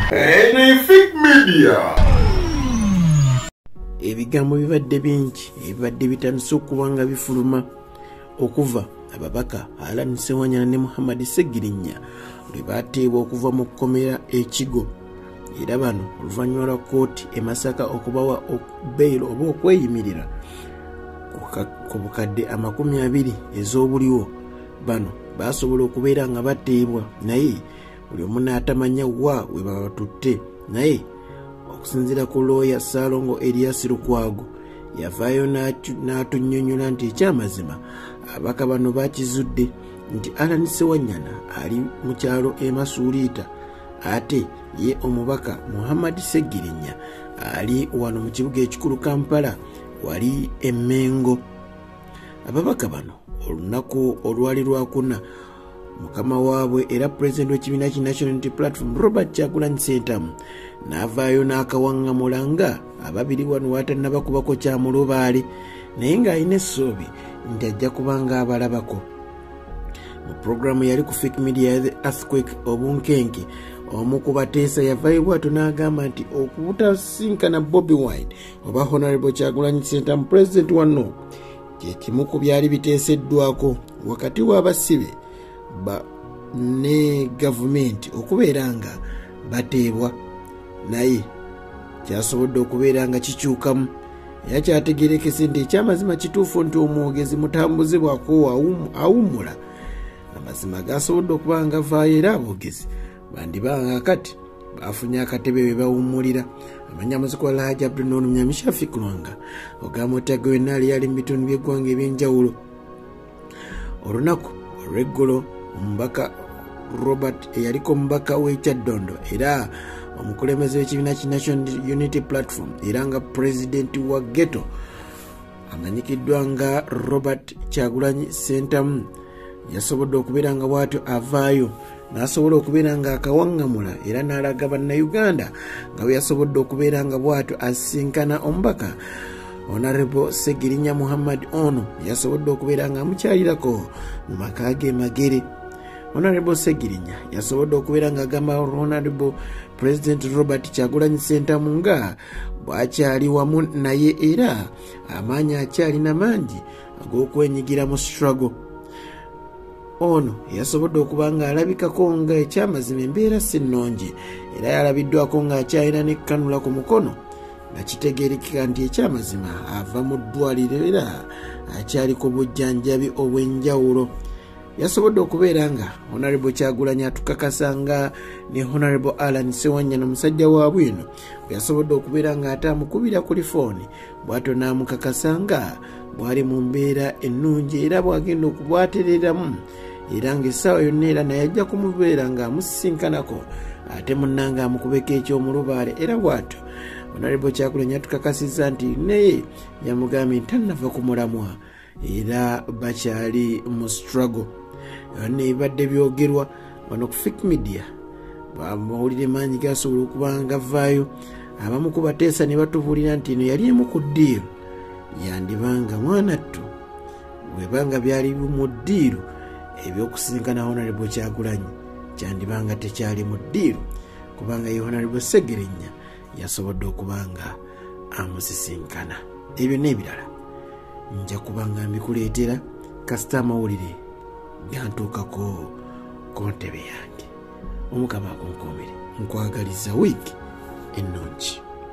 Fake Media. Ebigambo bibadde bingi ebibadde bitandise okuba nga bifuluma okuva ababaka Alan Ssewanyana ne Muhammad Sseggirinya lwe bateebwa okuva mu kkomera Ekigo, era bano oluvannyuma lwa kkooti e Masaka okubawa beyiro oba okweyimirira ku bukadde 20 ez'obuliwo, bano basobola okubeera nga bateebwa naye buli omu n'atamanya wa we babatutte. Naye okusinziira ku looya Ssaalongo Erias Lukwago yavaayo n'atunnyonnyola nti ekyamazima ababaka bano bakizudde nti Alan Ssewanyana ali mu kyalo e Masuuliita ate ye omubaka Muhammad Sseggirinya ali wano mu kibuga ekikulu Kampala wali e Mengo. Ababaka bano olunaku olwali lwakuna mukama waabwe era pulezidenti w'ekibiina ki National Unity Platform Robert Kyagulanyi Ssentamu n'avaayo n'akawaŋŋamula nga ababiri wano watannabakubako kyamulubaale naye ng'alina essuubi nti ajja kubanga abalabako. Mu puroguramu yali ku Fake Media ya The Earthquake obunkenke, omu ku bateesa yavaayo bw'atyo n'agamba nti okubutasinkana Bobi Wine oba Honorable Kyagulanyi Ssentamu pulezidenti wano kye kimu ku byali biteeseddwako wakati w'abasibe ne gavumenti okubeera nga bateebwa, naye kyasobodde okubeera nga kikyukamu era kyategeerekese nti ekyamazima kituufu nti omwogezi mutambuze bwako awummula. Amazima gasobodde okuba nga avaayo era aboogezi bandibanga kati bafunye akatebe we bawummulira. Amanya muziko Alhaji Abdul Noor Munyami Shafiq Lwanga ogamba Otago Wenali yali mu bitundu by'eggwanga eby'enjawulo. Olunaku olw'eggulo omubaka Robert eyaliko omubaka w'ekyaddondo era omukulembeze w'ekibiina ki National Unity Platform era nga pulezidenti wa ghetto amanyikiddwa nga Robert Kyagulanyi Ssentamu yasobodde okubeera nga bw'atyo avaayo n'asobola okubeera nga akawaŋŋamula era n'alaga bannayuganda nga bwe yasobodde okubeera nga bw'atyo asisinkana omubaka Honorable Sseggirinya Muhammad ono yasobodde okubeera nga amukyalirako mu maka ge Magere. Honorable Sseggirinya yasobodde okubeera nga agamba Honorable President Robert Kyagulanyi Ssentamu nga bw'akyali wamu naye era amaanyi akyalina mangi ag'okwenyigira mu struggle. Ono yasobodde okuba nga alabikako nga ekyamazima embeera si nnungi era yalabiddwako nga akyalina n'ekkanula ku mukono nga kitegeerekeka nti ekyamazima ava mu ddwaliro era akyali ku bujjanjabi obw'enjawulo. Yasobodde okubeera nga Honorable Kyagulanyi atukakasa nga ne Honorable Alan Ssewanyana omusajja wa bwino yasobodde okubeera nga ate amukubira ku lifooni bw'atyo n'amukakasa nga bw'ali mu mbeera ennungi era bw'agenda okubwatereramu era ng'essaawa yonna era naye ajja kumubeera nga amusisinkanako ate munnanga amukubeko ekyomulubaale era bw'atyo Honorable Kyagulanyi atukakasizza nti naye yamugambye tannava ku mulamwa era bakyali mu struggle. Yonna ebibadde byogerwa wano ku Fake Media amawulire mangi gasobola okuba nga avaayo, abamu ku bateesa ne batubuulira nti eno yali emu ku ddiiru yandibanga mwanattu bwebanga byali mu ddiiru ebyokusinkana Honorable Kyagulanyi kyandibanga tekyali mu ddiiru kubanga ye Honorable Sseggirinya yasobodde okuba nga amusisinkana. Ebyo n'ebirala nja kubanga mbikuleetera kasita amawulire gantuukako ku ntebe yange. Omukama akunkuumire, nkwagaliza wiiki ennungi.